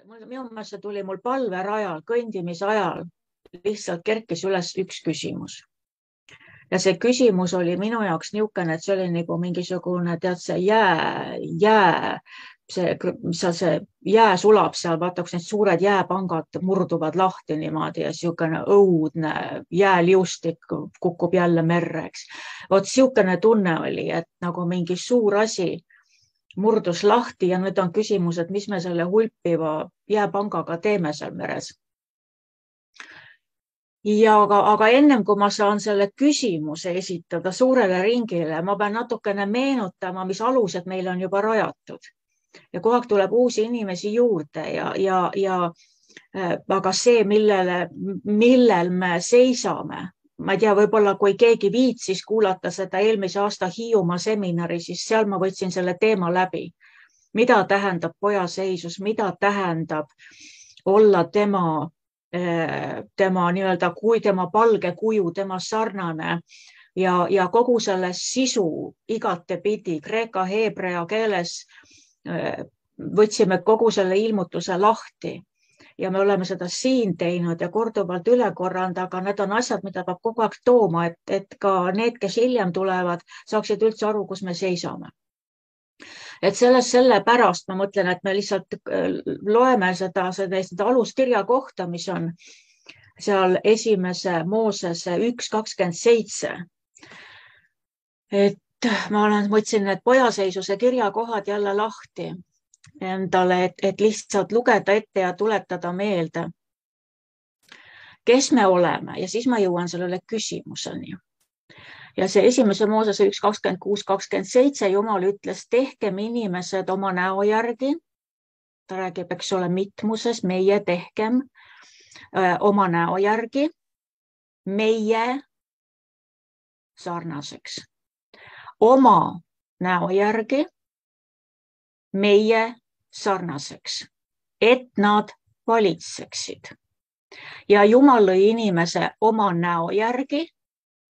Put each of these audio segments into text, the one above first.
Minu meelest tuli mul palverajal, kõndimise ajal lihtsalt kerkis üles üks küsimus. Ja see küsimus oli minu jaoks niisugune, et see oli nagu mingisugune, tead, see jää sulab seal, vaata, kus need suured jääpangad murduvad lahti niimoodi ja niisugune õudne jääliustik kukub jälle merre, eks. Vot niisugune tunne oli, et nagu mingi suur asi murdus lahti ja nüüd on küsimus, et mis me selle hulpiva jääpangaga teeme seal meres. Aga ennem kui ma saan selle küsimuse esitada suurele ringile, ma pean natukene meenutama, mis alused meil on juba rajatud. Ja kogu aeg tuleb uusi inimesi juurde aga see, millel me seisame, ma ei tea, võib-olla kui keegi viitsis kuulata seda eelmise aasta Hiiumaa seminari, siis seal ma võtsin selle teema läbi. Mida tähendab pojaseisus, mida tähendab olla tema nii-öelda kui tema palge kuju, tema sarnane ja kogu selle sisu igatepidi kreeka, heebrea keeles võtsime kogu selle ilmutuse lahti ja me oleme seda siin teinud ja korduvalt üle korranud, aga need on asjad, mida peab kogu aeg tooma, et ka need, kes hiljem tulevad, saaksid üldse aru, kus me seisame. Et selle pärast ma mõtlen, et me lihtsalt loeme seda aluskirja kohta, mis on seal esimese Moosese 1.27. Et ma mõtlesin need pojaseisuse kirjakohad jälle lahti endale, et lihtsalt lugeda ette ja tuletada meelde, kes me oleme ja siis ma jõuan sellele küsimuseni. Ja see esimese Moosese 1.26-27 Jumal ütles, tehkem inimesed oma näo järgi. Ta räägib, eks ole, mitmuses, meie tehkem oma näo järgi, meie sarnaseks. Oma näo järgi, meie sarnaseks, et nad valitseksid. Ja Jumal lõi inimese oma näo järgi,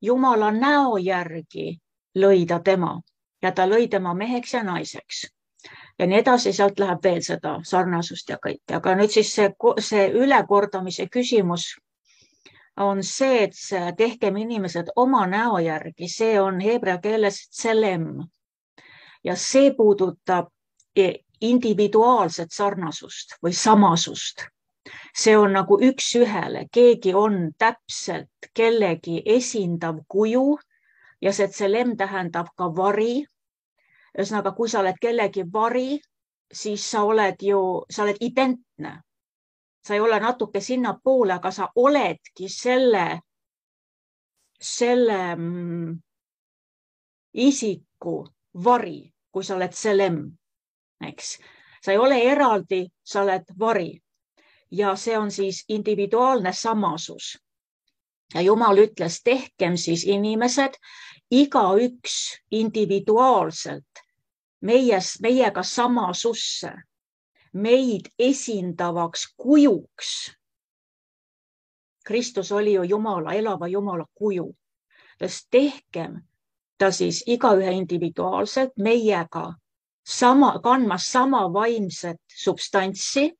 Jumala näo järgi lõi ta tema ja ta lõi tema meheks ja naiseks. Ja nii edasi, sealt läheb veel seda sarnasust ja kõik. Aga nüüd siis see ülekordamise küsimus on see, et tehkem inimesed oma näo järgi. See on heebrea keeles tselem. Ja see puudutab individuaalset sarnasust või samasust. See on nagu üks ühele, keegi on täpselt kellegi esindav kuju ja see tselem tähendab ka vari. Ühesõnaga, kui sa oled kellegi vari, siis sa oled identne. Sa ei ole natuke sinna poole, aga sa oledki selle isiku vari, kui sa oled tselem. Eks? Sa ei ole eraldi, sa oled vari. Ja see on siis individuaalne samasus. Ja Jumal ütles, tehkem siis inimesed, igaüks individuaalselt, meiega samasusse, meid esindavaks kujuks. Kristus oli ju Jumala, elava Jumala kuju. Tehkem ta siis igaühe individuaalselt, meiega kandmas sama vaimset substantsi,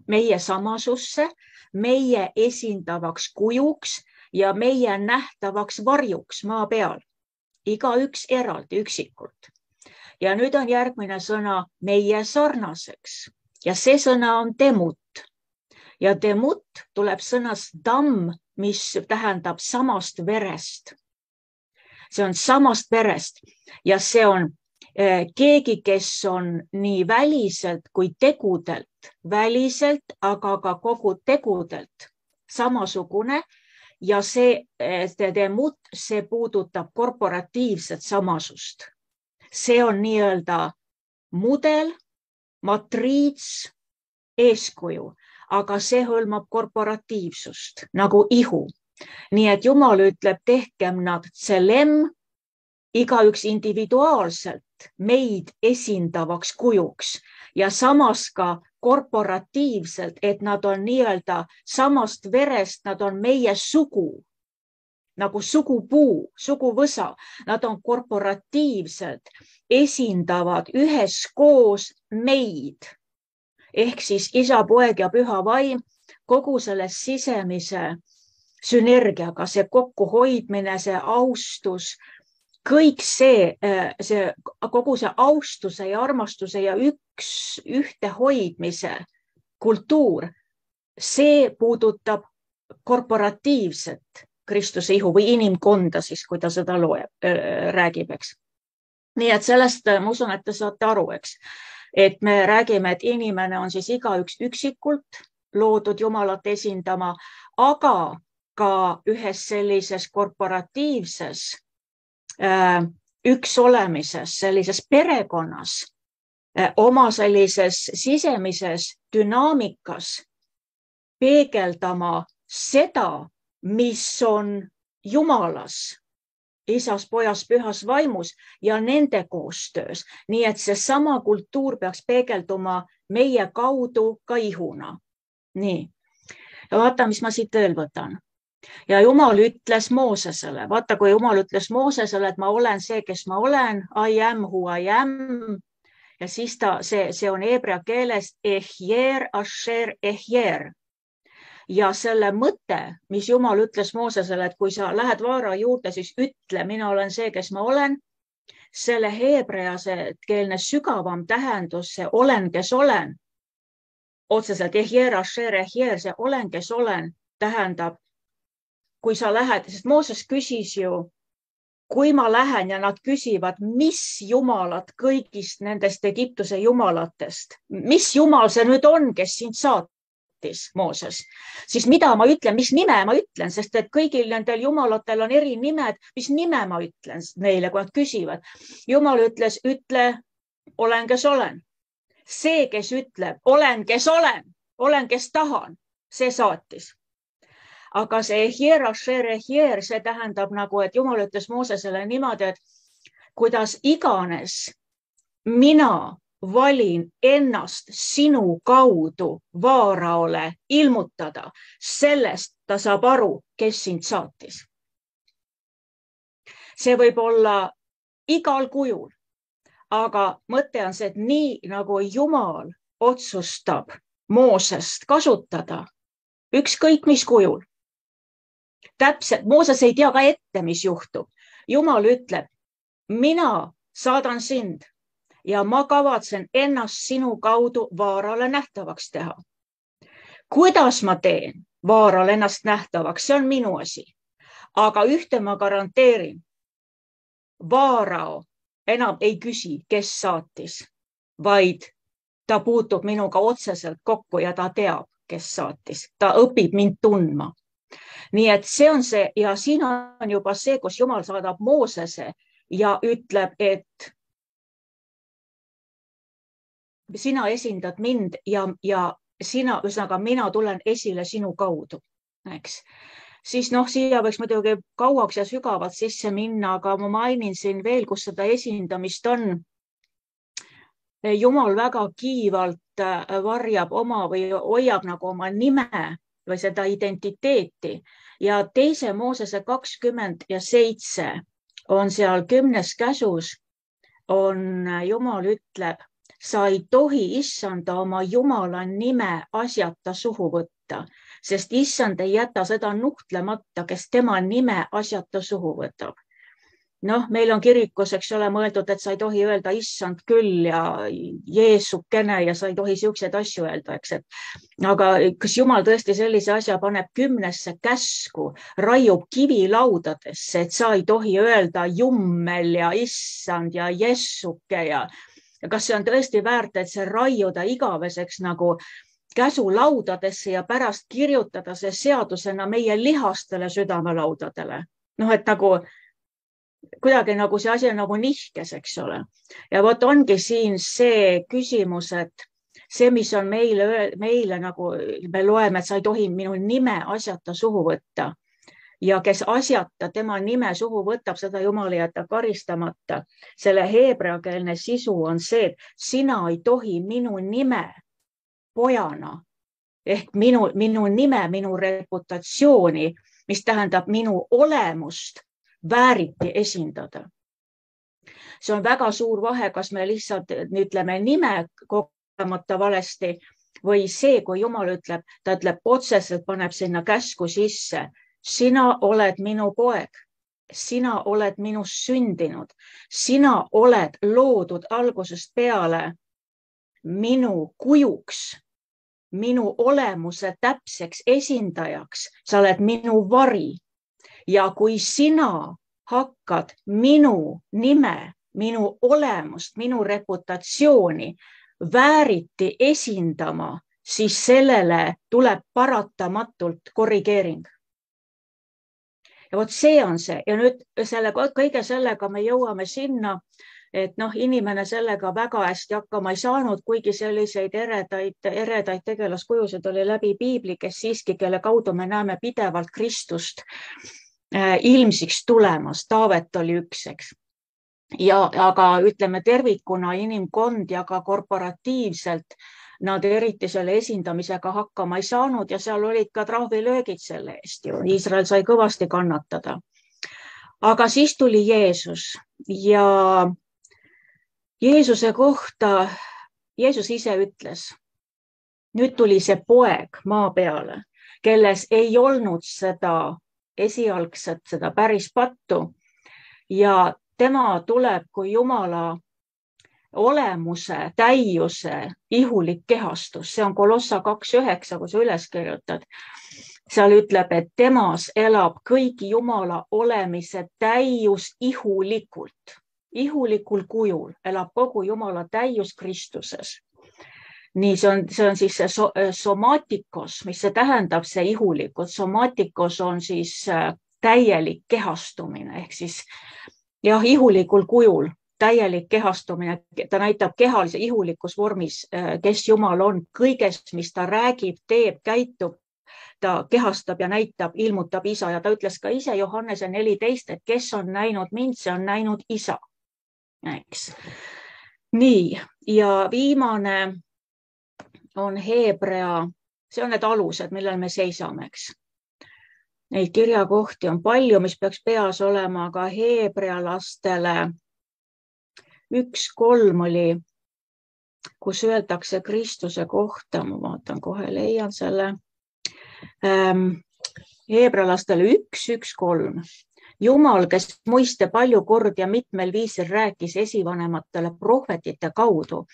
meie samasusse, meie esindavaks kujuks ja meie nähtavaks varjuks maa peal. Igaüks eraldi, üksikult. Ja nüüd on järgmine sõna meie sarnaseks. Ja see sõna on demut. Ja demut tuleb sõnast dam, mis tähendab samast verest. See on samast verest ja see on keegi, kes on nii väliselt kui tegudelt, aga ka kogu tegudelt samasugune ja see demut, see puudutab korporatiivset samasust. See on nii-öelda mudel, matriits, eeskuju, aga see hõlmab korporatiivsust nagu ihu. Nii et Jumal ütleb, tehkem nad tselem, igaüks individuaalselt meid esindavaks kujuks ja samas ka korporatiivselt, et nad on nii-öelda samast verest, nad on meie sugu, nagu sugupuu, suguvõsa. Nad on korporatiivselt, esindavad üheskoos meid ehk siis isa, poeg ja püha vaim kogu selle sisemise sünergiaga, see kokkuhoidmine, see austus, kõik see, kogu see austuse ja armastuse ja ühtehoidmise kultuur, see puudutab korporatiivset Kristuse ihu või inimkonda siis, kui ta seda räägib, eks. Nii et sellest ma usun, et te saate aru, eks, et me räägime, et inimene on siis igaüks üksikult loodud Jumalat esindama, aga ka ühes sellises korporatiivses üks olemises, sellises perekonnas, oma sellises sisemises dünaamikas peegeldama seda, mis on Jumalas, isas, pojas, pühas vaimus ja nende koostöös. Nii et see sama kultuur peaks peegelduma meie kaudu ka ihuna. Nii. Ja vaata, mis ma siit veel võtan. Ja Jumal ütles Moosesele, vaata, kui Jumal ütles Moosesele, et ma olen see, kes ma olen, I am who I am. Ja siis see on heebrea keeles ehjer, asher, ehjer. Ja selle mõte, mis Jumal ütles Moosesele, et kui sa lähed Vaara juurde, siis ütle, mina olen see, kes ma olen. Selle heebreakeelne sügavam tähendus, see olen, kes olen. Otseselt ehjer, asher, ehjer, see olen, kes olen, tähendab, kui sa lähed, sest Mooses küsis ju, kui ma lähen ja nad küsivad, mis jumalad kõigist nendest Egiptuse jumalatest, mis jumal see nüüd on, kes sind saatis, Mooses, siis mida ma ütlen, mis nime ma ütlen, sest et kõigil nendel jumalatel on eri nimed, mis nime ma ütlen neile, kui nad küsivad. Jumal ütles, ütle, olen, kes olen. See, kes ütleb, olen, kes tahan, see saatis. Aga see ehjer, asher, ehjer, see tähendab nagu, et Jumal ütles Moosesele niimoodi, et kuidas iganes mina valin ennast sinu kaudu Vaaraole ilmutada, sellest ta saab aru, kes sind saatis. See võib olla igal kujul, aga mõte on see, et nii nagu Jumal otsustab Moosest kasutada, ükskõik mis kujul. Täpselt, Mooses ei tea ka ette, mis juhtub. Jumal ütleb, mina saadan sind ja ma kavatsen ennast sinu kaudu Vaarale nähtavaks teha. Kuidas ma teen Vaarale ennast nähtavaks, see on minu asi. Aga ühte ma garanteerin, Vaarao enam ei küsi, kes saatis, vaid ta puutub minuga otseselt kokku ja ta teab, kes saatis. Ta õpib mind tundma. Nii et see on see ja siin on juba see, kus Jumal saadab Moosese ja ütleb, et sina esindad mind ja sina, ühesõnaga mina tulen esile sinu kaudu, eks. Siis siia võiks muidugi kauaks ja sügavalt sisse minna, aga ma mainin siin veel, kus seda esindamist on. Jumal väga kiivalt varjab oma või hoiab nagu oma nime või seda identiteeti ja 2. Moosese 27 on seal 10. käsus on Jumal ütleb, sa ei tohi issanda oma Jumala nime asjata suhu võtta, sest issand ei jäta seda nuhtlemata, kes tema nime asjata suhu võtab. Meil on kirikus, eks ole, mõeldud, et sa ei tohi öelda issand küll ja Jeesukene ja sa ei tohi siukseid asju öelda, eks. Aga kas Jumal tõesti sellise asja paneb 10. käsku, raiub kivilaudadesse, et sa ei tohi öelda jummel ja issand ja Jeesuke ja kas see on tõesti väärt, et see raiuda igaveseks nagu käsulaudadesse ja pärast kirjutada see seadusena meie lihastele südamelaudadele. Et nagu kuidagi nagu see asi on nagu nihkes, eks ole. Ja vot ongi siin see küsimus, et see, mis on meile nagu me loeme, et sa ei tohi minu nime asjata suhu võtta ja kes asjata tema nime suhu võtab, seda Jumal ei jäta karistamata. Selle heebreakeelne sisu on see, et sina ei tohi minu nime pojana ehk minu nime, minu reputatsiooni, mis tähendab minu olemust, vääriti esindada. See on väga suur vahe, kas me lihtsalt ütleme nime kogemata valesti või see, kui Jumal ütleb, ta ütleb otseselt, paneb sinna käsku sisse. Sina oled minu poeg. Sina oled minust sündinud. Sina oled loodud algusest peale minu kujuks, minu olemuse täpseks esindajaks. Sa oled minu vari. Ja kui sina hakkad minu nime, minu olemust, minu reputatsiooni vääriti esindama, siis sellele tuleb paratamatult korrigeering. Ja vot see on see. Ja nüüd kõige sellega me jõuame sinna, et inimene sellega väga hästi hakkama ei saanud, kuigi selliseid eredaid tegelaskujusid oli läbi piibli, kes siiski, kelle kaudu me näeme pidevalt Kristust ilmsiks tulemas. Taavet oli üks, eks. Aga ütleme tervikuna inimkond ja ka korporatiivselt nad eriti selle esindamisega hakkama ei saanud ja seal olid ka trahvilöögid selle eest. Iisrael sai kõvasti kannatada. Aga siis tuli Jeesus ja Jeesuse kohta Jeesus ise ütles, nüüd tuli see poeg maa peale, kelles ei olnud seda esialgset, seda päris pattu ja tema tuleb kui Jumala olemuse, täiuse, ihulik kehastus. See on Kolossa 2.9, kui sa üles kirjutad. Seal ütleb, et temas elab kõigi Jumala olemise täius ihulikul kujul elab kogu Jumala täius Kristuses. Nii, see on siis see somatikos, mis see tähendab, see ihulikult. Somatikos on siis täielik kehastumine, ehk siis ihulikul kujul täielik kehastumine. Ta näitab kehalise ihulikus vormis, kes Jumal on kõigest, mis ta räägib, teeb, käitub. Ta kehastab ja näitab, ilmutab isa ja ta ütles ka ise Johannese 14, et kes on näinud mind, see on näinud isa. Eks. Nii, ja viimane on Heebrea, see on need alused, millel me seisame, eks. Neid kirjakohti on palju, mis peaks peas olema, aga Heebrea lastele 1.3 oli, kus öeldakse Kristuse kohta, ma vaatan kohe, leian selle. Heebrea lastele 1.3. Jumal, kes muiste palju kord ja mitmel viisil rääkis esivanematele prohvetite kaudu,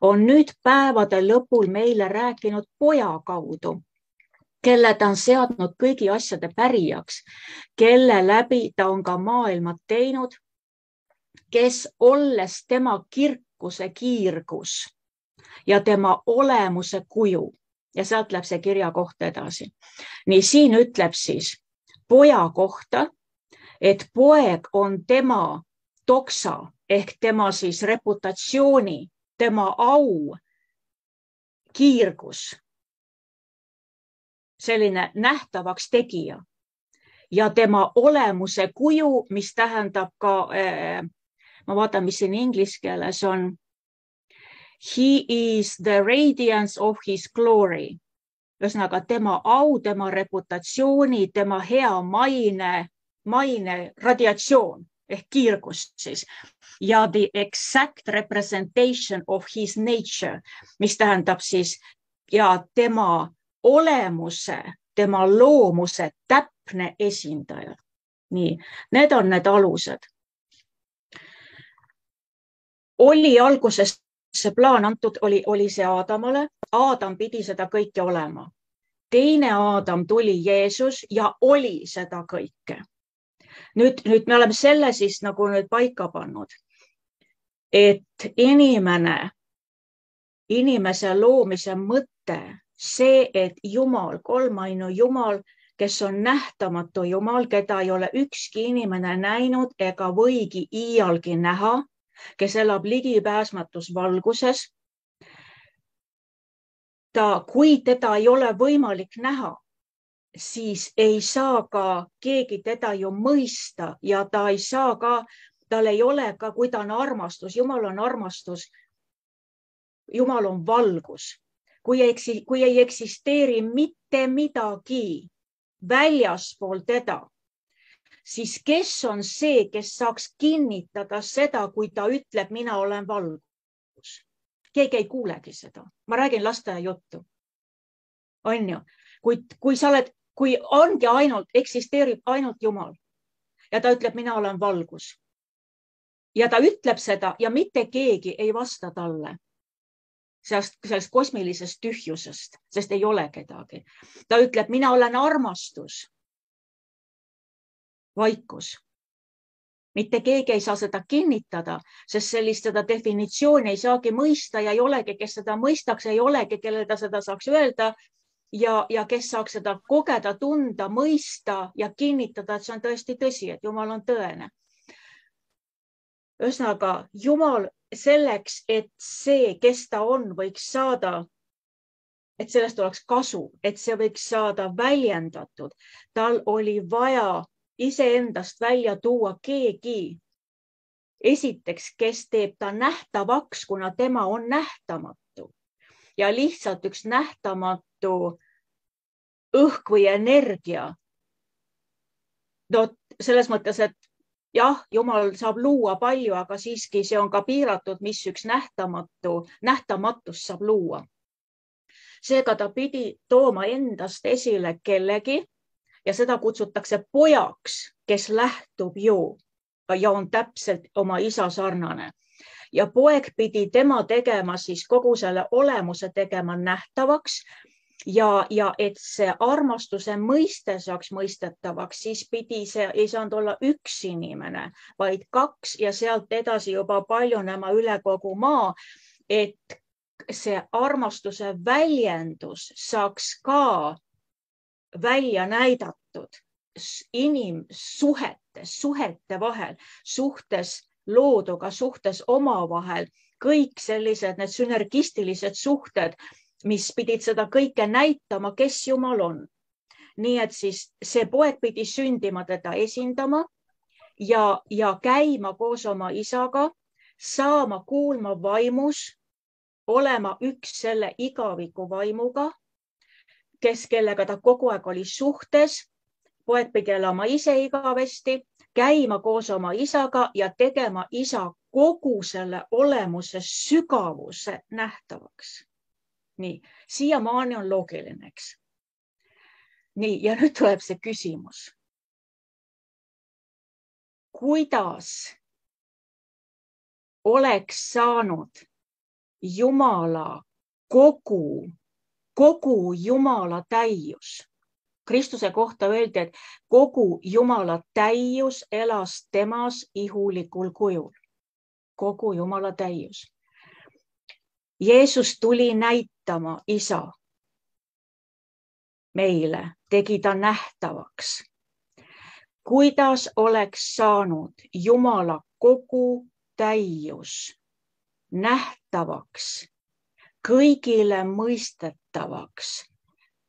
on nüüd päevade lõpul meile rääkinud poja kaudu, kelle ta on seadnud kõigi asjade pärijaks, kelle läbi ta on ka maailma teinud, kes olles tema kirkuse kiirgus ja tema olemuse kuju. Ja sealt läheb see kirja kohta edasi. Nii siin ütleb siis poja kohta, et poeg on tema toksa ehk tema siis reputatsiooni, tema au, kiirgus, selline nähtavaks tegija ja tema olemuse kuju, mis tähendab ka, ma vaatan, mis siin inglise keeles on, he is the radiance of his glory. Ühesõnaga tema au, tema reputatsiooni, tema hea maine radiatsioon ehk kiirgus siis ja the exact representation of his nature, mis tähendab siis ja tema olemuse, tema loomuse täpne esindaja. Nii, need on need alused. Oli algusest see plaan antud, oli see Aadamale. Aadam pidi seda kõike olema. Teine Aadam tuli Jeesus ja oli seda kõike. Nüüd me oleme selle siis nagu nüüd paika pannud, et inimese loomise mõte, see, et Jumal, kolmainu Jumal, kes on nähtamatu Jumal, keda ei ole ükski inimene näinud ega võigi iialgi näha, kes elab ligipääsmatus valguses. Kui teda ei ole võimalik näha, siis ei saa ka keegi teda ju mõista ja ta ei saa ka, tal ei ole ka, kui ta on armastus, Jumal on armastus, Jumal on valgus. Kui ei eksisteeri mitte midagi väljaspool teda, siis kes on see, kes saaks kinnitada seda, kui ta ütleb, mina olen valgus? Keegi ei kuulegi seda. Ma räägin lasteaia juttu. on ju. Kui ongi eksisteerib ainult Jumal ja ta ütleb, mina olen valgus. Ja ta ütleb seda ja mitte keegi ei vasta talle sellest kosmilisest tühjusest, sest ei ole kedagi. Ta ütleb, mina olen armastus. Vaikus. Mitte keegi ei saa seda kinnitada, sest seda definitsiooni ei saagi mõista ja ei olegi, kes seda mõistaks, ei olegi, kellele ta seda saaks öelda ja kes saaks seda kogeda, tunda, mõista ja kinnitada, et see on tõesti tõsi, et Jumal on tõene. Ühesõnaga, Jumal selleks, et see, kes ta on, võiks saada, et sellest oleks kasu, et see võiks saada väljendatud. Tal oli vaja iseendast välja tuua keegi. Esiteks, kes teeb ta nähtavaks, kuna tema on nähtamatu. Ja lihtsalt üks nähtamatu õhk või energia. No, selles mõttes, et jah, Jumal saab luua palju, aga siiski see on ka piiratud, mis üks nähtamatus saab luua. Seega ta pidi tooma endast esile kellegi ja seda kutsutakse pojaks, kes lähtub ju ja on täpselt oma isa sarnane. Ja poeg pidi tema tegema siis kogu selle olemuse tegema nähtavaks ja et see armastuse mõiste saaks mõistetavaks, siis pidi see ei saanud olla üks inimene, vaid kaks ja sealt edasi juba paljunema üle kogu maa, et see armastuse väljendus saaks ka välja näidatud suhete vahel, suhtes looduga, suhtes omavahel, kõik sellised need sünergistilised suhted, mis pidid seda kõike näitama, kes Jumal on. Nii et siis see poeg pidi sündima teda esindama ja käima koos oma isaga, saama kuulma vaimus, olema üks selle igaviku vaimuga, kellega ta kogu aeg oli suhtes. Poeg pidi elama ise igavesti, käima koos oma isaga ja tegema isa kogu selle olemuse sügavuse nähtavaks. Nii, siiamaani on loogiline, eks. Nii, ja nüüd tuleb see küsimus. Kuidas oleks saanud Jumala kogu Jumala täius? Kristuse kohta öeldi, et kogu Jumala täius elas temas ihulikul kujul. Kogu Jumala täius. Jeesus tuli näitama isa meile, tegi ta nähtavaks. Kuidas oleks saanud Jumala kogu täius nähtavaks, kõigile mõistetavaks,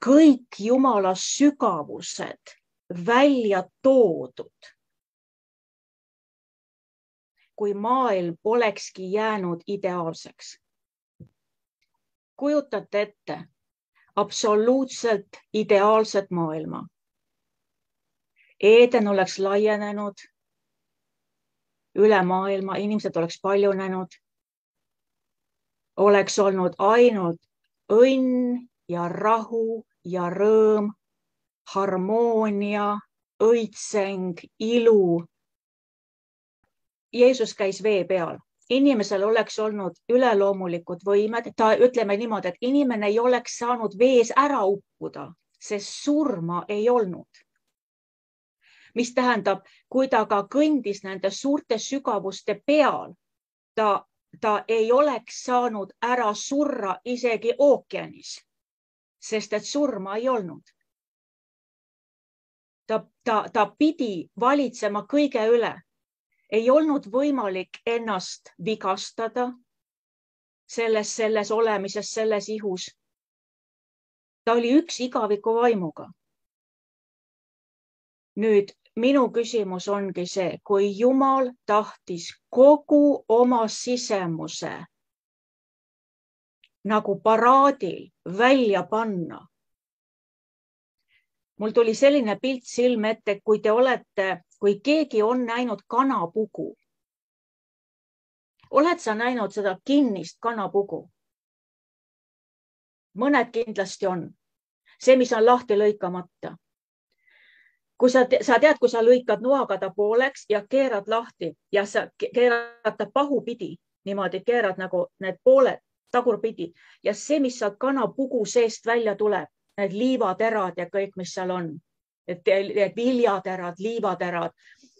kõik Jumala sügavused välja toodud, kui maailm olekski jäänud ideaalseks? Kujutate ette absoluutselt ideaalset maailma. Eeden oleks laienenud üle maailma, inimesed oleks paljunenud, oleks olnud ainult õnn ja rahu ja rõõm, harmoonia, õitseng, ilu. Jeesus käis vee peal. Inimesel oleks olnud üleloomulikud võimed. Ta ütleme niimoodi, et inimene ei oleks saanud vees ära uppuda, sest surma ei olnud. Mis tähendab, kui ta ka kõndis nende suurte sügavuste peal, ta ei oleks saanud ära surra isegi ookeanis, sest et surma ei olnud. Ta pidi valitsema kõige üle. Ei olnud võimalik ennast vigastada selles olemises, selles ihus. Ta oli üks igaviku vaimuga. Nüüd minu küsimus ongi see, kui Jumal tahtis kogu oma sisemuse nagu paraadil välja panna. Mul tuli selline pilt silme ette, kui keegi on näinud kanapugu. Oled sa näinud seda kinnist kanapugu? Mõned kindlasti on. see, mis on lahti lõikamata. Kui sa tead, kui sa lõikad noaga ta pooleks ja keerad lahti ja sa keerad ta pahupidi, niimoodi keerad nagu need pooled tagurpidi ja see, mis sealt kanapugu seest välja tuleb, need liivaterad ja kõik, mis seal on, need viljaterad, liivaterad,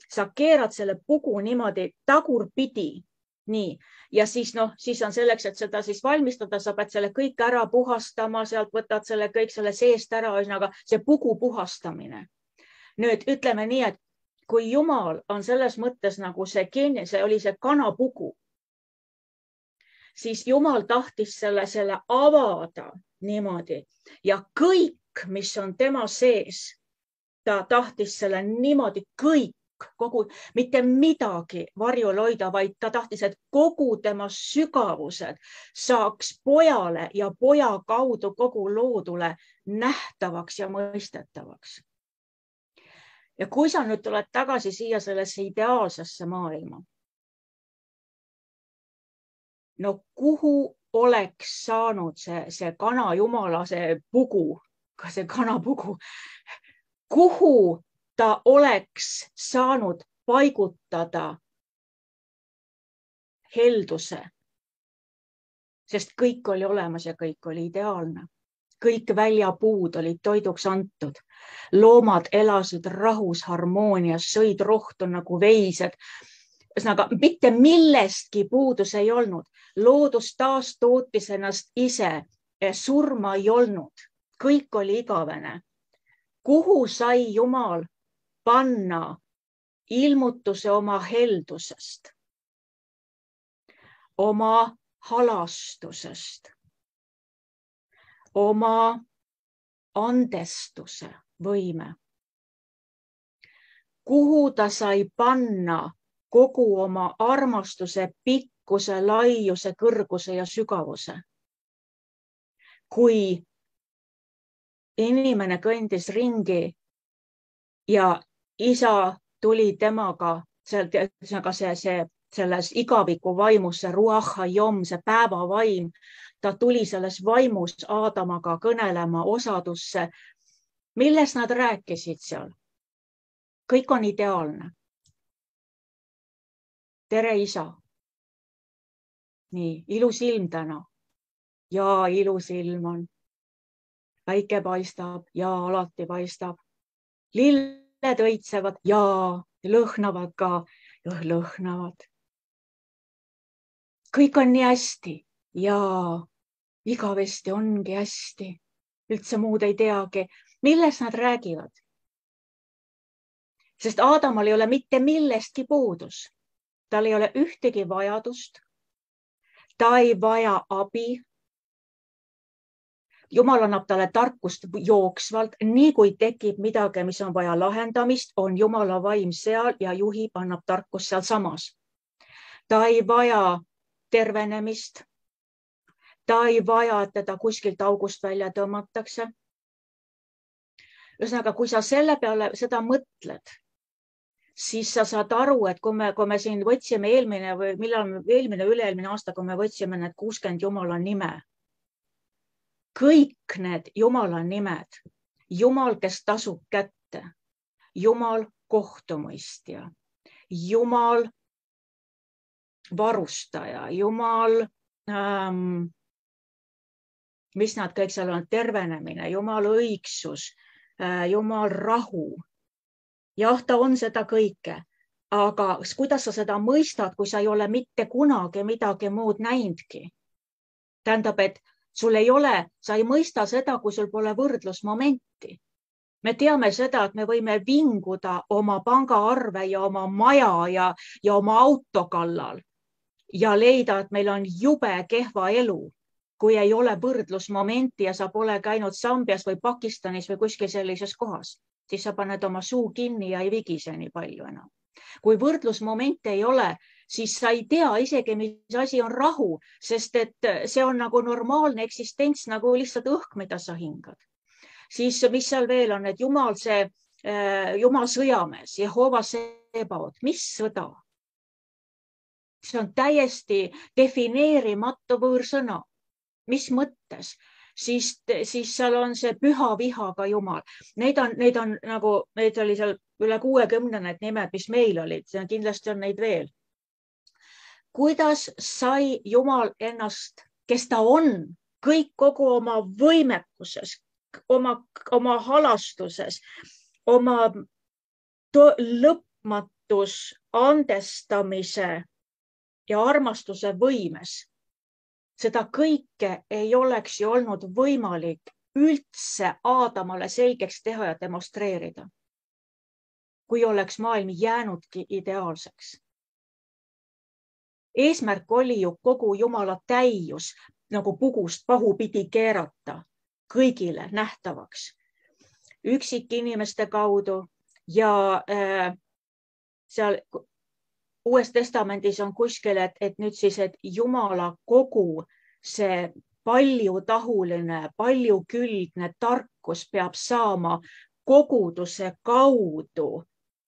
sa keerad selle pugu niimoodi tagurpidi. Nii. Ja siis, siis on selleks, et seda siis valmistada, sa pead selle kõik ära puhastama, sealt võtad selle kõik selle seest ära, ühesõnaga see pugu puhastamine. Nüüd ütleme nii, et kui Jumal on selles mõttes nagu see oli see kanapugu, siis Jumal tahtis selle avada niimoodi ja kõik, mis on tema sees, ta tahtis selle niimoodi kõik, kogu, mitte midagi varjul hoida, vaid ta tahtis, et kogu tema sügavused saaks pojale ja poja kaudu kogu loodule nähtavaks ja mõistetavaks. Ja kui sa nüüd tuled tagasi siia sellesse ideaalsesse maailma, no kuhu oleks saanud see kana Jumala, see pugu, ka see kanapugu, kuhu ta oleks saanud paigutada helduse, sest kõik oli olemas ja kõik oli ideaalne. Kõik väljapuud olid toiduks antud. Loomad elasid rahus, harmoonias, sõid rohtu nagu veised. Ühesõnaga, mitte millestki puudus ei olnud. Loodus taas tootis ennast ise. Surma ei olnud. Kõik oli igavene. Kuhu sai Jumal panna ilmutuse oma heldusest, oma halastusest, oma andestuse võime. Kuhu ta sai panna kogu oma armastuse, pikkuse, laiuse, kõrguse ja sügavuse. Kui inimene kõndis ringi ja isa tuli temaga selles igaviku vaimus, see ruach hayom, see päevavaim, ta tuli selles vaimus Aadamaga kõnelema osadusse. Millest nad rääkisid seal? Kõik on ideaalne. Tere, isa. Nii, ilus ilm täna. Ja ilus ilm on. Päike paistab ja alati paistab. Lilled õitsevad ja lõhnavad ka. Lõhnavad. Kõik on nii hästi ja igavesti ongi hästi. Üldse muud ei teagi. Millest nad räägivad? Sest Aadamal ei ole mitte millestki puudus. Tal ei ole ühtegi vajadust. Ta ei vaja abi. Jumal annab talle tarkust jooksvalt. Nii kui tekib midagi, mis on vaja lahendamist, on Jumala vaim seal ja juhib, annab tarkust seal samas. Ta ei vaja tervenemist. Ta ei vaja, et teda kuskilt august välja tõmmatakse. Ühesõnaga, kui sa selle peale seda mõtled, siis sa saad aru, et kui me siin võtsime üle-eelmine aasta, kui me võtsime need 60 Jumala nime, kõik need Jumala nimed, Jumal, kes tasub kätte, Jumal kohtumõistja, Jumal varustaja, Jumal, mis nad kõik seal on, tervenemine, Jumal õigsus, Jumal rahu. Jah, ta on seda kõike, aga kuidas sa seda mõistad, kui sa ei ole mitte kunagi midagi muud näinudki? Tähendab, et sul ei ole, sa ei mõista seda, kui sul pole võrdlusmomenti. Me teame seda, et me võime vinguda oma pangaarve ja oma maja ja oma auto kallal ja leida, et meil on jube kehva elu, kui ei ole võrdlusmomenti ja sa pole käinud Sambias või Pakistanis või kuskil sellises kohas, siis sa paned oma suu kinni ja ei vigise nii palju enam. Kui võrdlusmomente ei ole, siis sa ei tea isegi, mis asi on rahu, sest et see on nagu normaalne eksistents, nagu lihtsalt õhk, mida sa hingad. Siis mis seal veel on, et Jumal sõjamees, Jehova Sebaot, mis sõda? See on täiesti defineerimatu võõrsõna. Mis mõttes? siis seal on see püha vihaga Jumal. Neid on nagu, neid oli seal üle 60 need nimed, mis meil olid. Kindlasti on neid veel. Kuidas sai Jumal ennast, kes ta on, kõik kogu oma võimekuses, oma halastuses, oma lõpmatus andestamise ja armastuse võimes. Seda kõike ei oleks ju olnud võimalik üldse Aadamale selgeks teha ja demonstreerida, kui oleks maailm jäänudki ideaalseks. Eesmärk oli ju kogu Jumala täius nagu pugust pahupidi keerata kõigile nähtavaks üksikinimeste kaudu ja seal Uues testamendis on kuskil, et nüüd siis, et Jumala kogu see paljutahuline, paljukülgne tarkus peab saama koguduse kaudu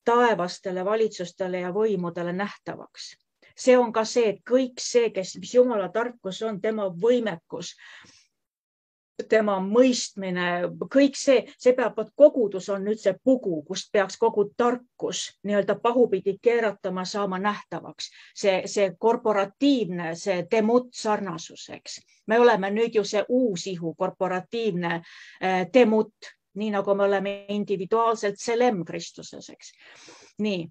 taevastele valitsustele ja võimudele nähtavaks. See on ka see, et kõik see, mis Jumala tarkus on, tema võimekus, tema mõistmine, kõik see peab, kogudus on nüüd see pugu, kust peaks kogu tarkus nii-öelda pahupidi keeratama saama nähtavaks. See korporatiivne, see demut sarnasuseks. Me oleme nüüd ju see uus ihu, korporatiivne demut, nii nagu me oleme individuaalselt selem Kristuses, eks. Nii.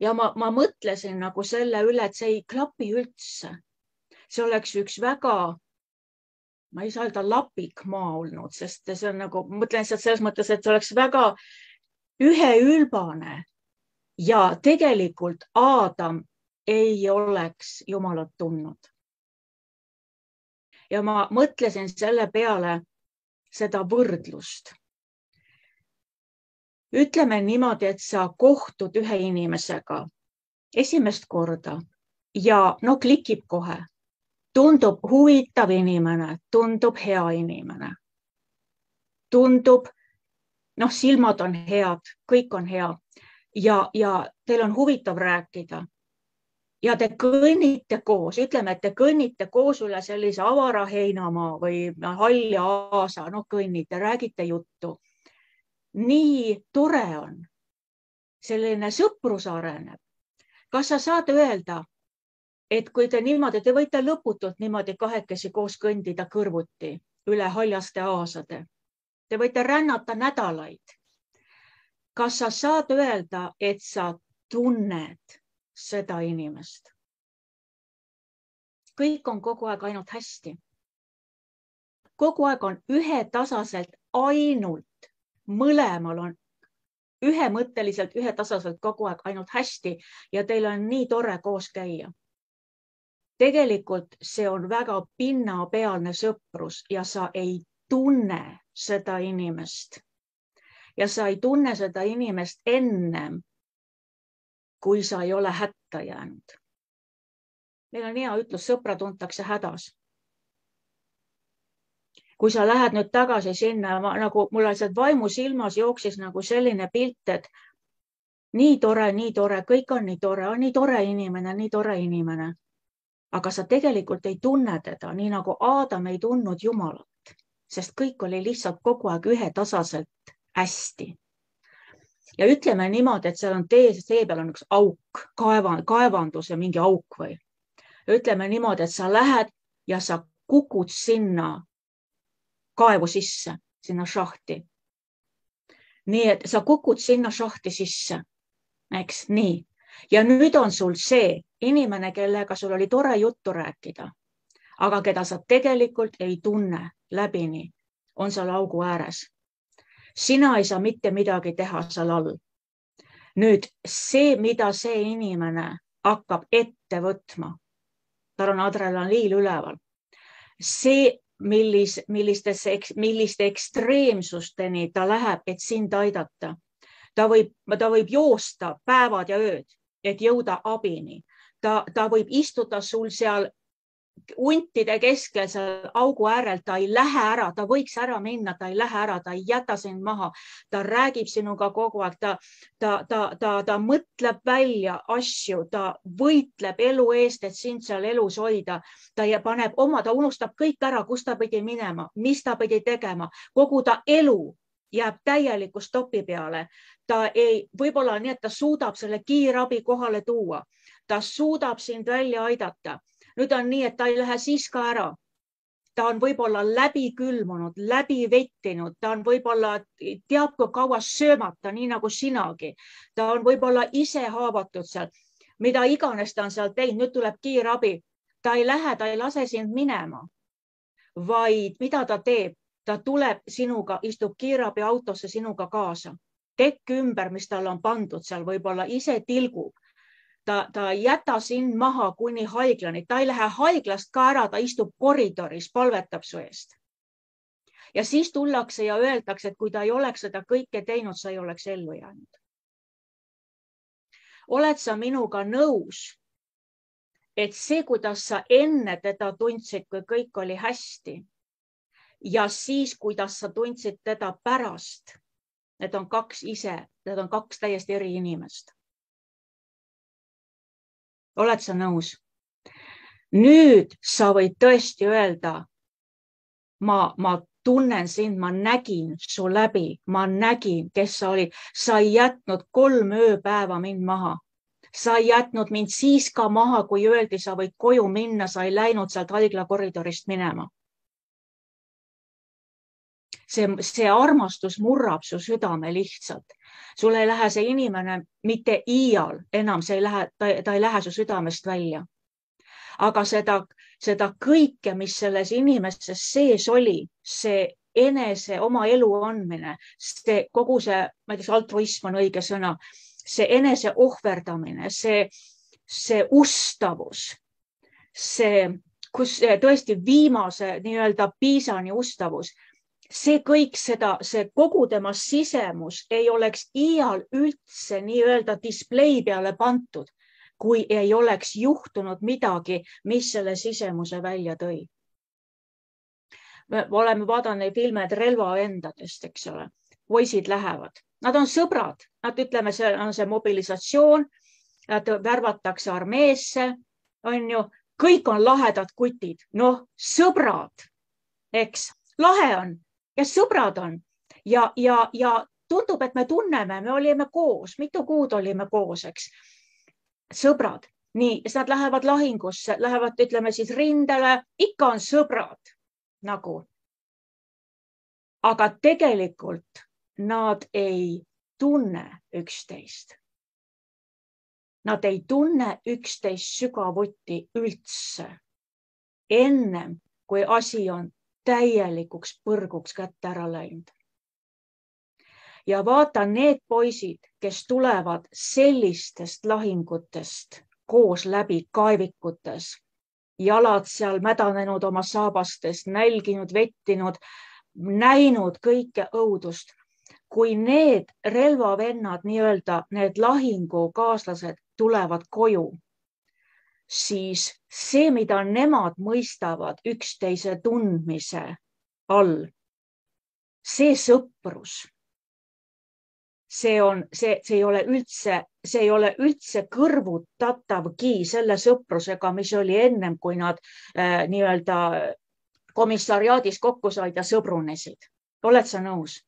Ja ma mõtlesin nagu selle üle, et see ei klapi üldse. See oleks üks väga, ma ei saa öelda lapik maa olnud, sest see on nagu, mõtlen selles mõttes, et see oleks väga üheülbane ja tegelikult Aadam ei oleks Jumalat tundnud. Ja ma mõtlesin selle peale seda võrdlust. Ütleme niimoodi, et sa kohtud ühe inimesega esimest korda ja klikib kohe. Tundub huvitav inimene, tundub hea inimene. Tundub, silmad on head, kõik on hea ja teil on huvitav rääkida. Ja te kõnnite koos, ütleme, et te kõnnite koos üle sellise avara heinamaa või halja aasa, kõnnite, räägite juttu. Nii tore on. Selline sõprus areneb. Kas sa saad öelda, et kui te niimoodi, te võite lõputult niimoodi kahekesi koos kõndida kõrvuti üle haljaste aasade. Te võite rännata nädalaid. Kas sa saad öelda, et sa tunned seda inimest? Kõik on kogu aeg ainult hästi. Kogu aeg on ühetasaselt ainult, mõlemal on ühemõtteliselt, ühetasaselt kogu aeg ainult hästi ja teil on nii tore koos käia. Tegelikult see on väga pinnapealne sõprus ja sa ei tunne seda inimest. Ja sa ei tunne seda inimest ennem, kui sa ei ole hätta jäänud. Meil on hea ütlus, sõpra tuntakse hädas. Kui sa lähed nüüd tagasi sinna, nagu mul lihtsalt vaimu silmas jooksis nagu selline pilt, et nii tore, kõik on nii tore inimene, nii tore inimene. Aga sa tegelikult ei tunne teda, nii nagu Aadam ei tundnud Jumalat, sest kõik oli lihtsalt kogu aeg ühetasaselt hästi. Ja ütleme niimoodi, et seal on tee peal on üks auk, kaevanduse mingi auk või. Ja ütleme niimoodi, et sa lähed ja sa kukud sinna kaevu sisse, sinna šahti. Nii, et sa kukud sinna šahti sisse, eks, nii. Ja nüüd on sul see inimene, kellega sul oli tore juttu rääkida, aga keda sa tegelikult ei tunne läbini, on seal augu ääres. Sina ei saa mitte midagi teha seal all. Nüüd see, mida see inimene hakkab ette võtma, tal on adrenaliin üleval, see, milliste ekstreemsusteni ta läheb, et sind aidata. Ta võib joosta päevad ja ööd, et jõuda abini. Ta võib istuda sul seal huntide keskel seal augu äärel, ta ei lähe ära, ta võiks ära minna, ta ei lähe ära, ta ei jäta sind maha. Ta räägib sinuga kogu aeg, ta mõtleb välja asju, ta võitleb elu eest, et sind seal elus hoida. Ta paneb ta unustab kõik ära, kus ta pidi minema, mis ta pidi tegema, kogu ta elu jääb täieliku stopi peale. Võib-olla nii, et ta suudab selle kiirabi kohale tuua. Ta suudab sind välja aidata. Nüüd on nii, et ta ei lähe siis ka ära. Ta on võib-olla läbi külmunud, läbi vettinud, ta on võib-olla teab kui kaua söömata, nii nagu sinagi. Ta on võib-olla ise haavatud seal, mida iganes ta on seal teinud. Nüüd tuleb kiirabi. Ta ei lähe, ta ei lase sind minema, vaid mida ta teeb? Ta tuleb sinuga, istub kiirabi autosse sinuga kaasa. Tekk ümber, mis tal on pandud seal, võib-olla ise tilgub. Ta ei jäta sind maha kuni haiglani. Ta ei lähe haiglast ka ära, ta istub koridoris, palvetab su eest. Ja siis tullakse ja öeldakse, et kui ta ei oleks seda kõike teinud, sa ei oleks ellu jäänud. Oled sa minuga nõus, et see, kuidas sa enne teda tundsid, kui kõik oli hästi ja siis, kuidas sa tundsid teda pärast, need on kaks täiesti eri inimest. Oled sa nõus? Nüüd sa võid tõesti öelda, ma tunnen sind, ma nägin su läbi, ma nägin, kes sa olid. Sa ei jätnud 3 ööpäeva mind maha. Sa ei jätnud mind siis ka maha, kui öeldi, sa võid koju minna, sa ei läinud sealt haigla koridorist minema. See armastus murrab su südame lihtsalt. Sul ei lähe see inimene mitte iial enam, ta ei lähe su südamest välja. Aga seda kõike, mis selles inimeses sees oli, see enese oma elu andmine, kogu see, ma ei tea, altruism on õige sõna, see enese ohverdamine, see ustavus, kus tõesti viimase nii-öelda piisani ustavus, see kõik see kogu tema sisemus ei oleks iial üldse nii-öelda display peale pantud, kui ei oleks juhtunud midagi, mis selle sisemuse välja tõi. Me oleme vaadanud neid filme, et relvavendadest, eks ole, poisid lähevad. Nad on sõbrad, nad ütleme, see on see mobilisatsioon, nad värvatakse armeesse, on ju, kõik on lahedad kutid, noh, sõbrad, eks, lahe on. Ja sõbrad on ja tundub, et me tunneme, me olime koos, mitu kuud olime koos, eks. Sõbrad, nii, nad lähevad lahingusse, lähevad, ütleme siis rindele, ikka on sõbrad nagu. Aga tegelikult nad ei tunne üksteist. Nad ei tunne üksteist sügavuti üldse. Ennem, kui asi on täielikuks põrguks kätte ära läinud. Ja vaata need poisid, kes tulevad sellistest lahingutest koos läbi kaevikutes, jalad seal mädanenud oma saabastes, nälginud, vettinud, näinud kõike õudust. Kui need relvavennad, nii-öelda need lahingukaaslased tulevad koju, siis see, mida nemad mõistavad üksteise tundmise all, see sõprus, see ei ole üldse kõrvutatavgi selle sõprusega, mis oli ennem, kui nad nii-öelda komissariaadis kokku said ja sõbrunesid. Oled sa nõus?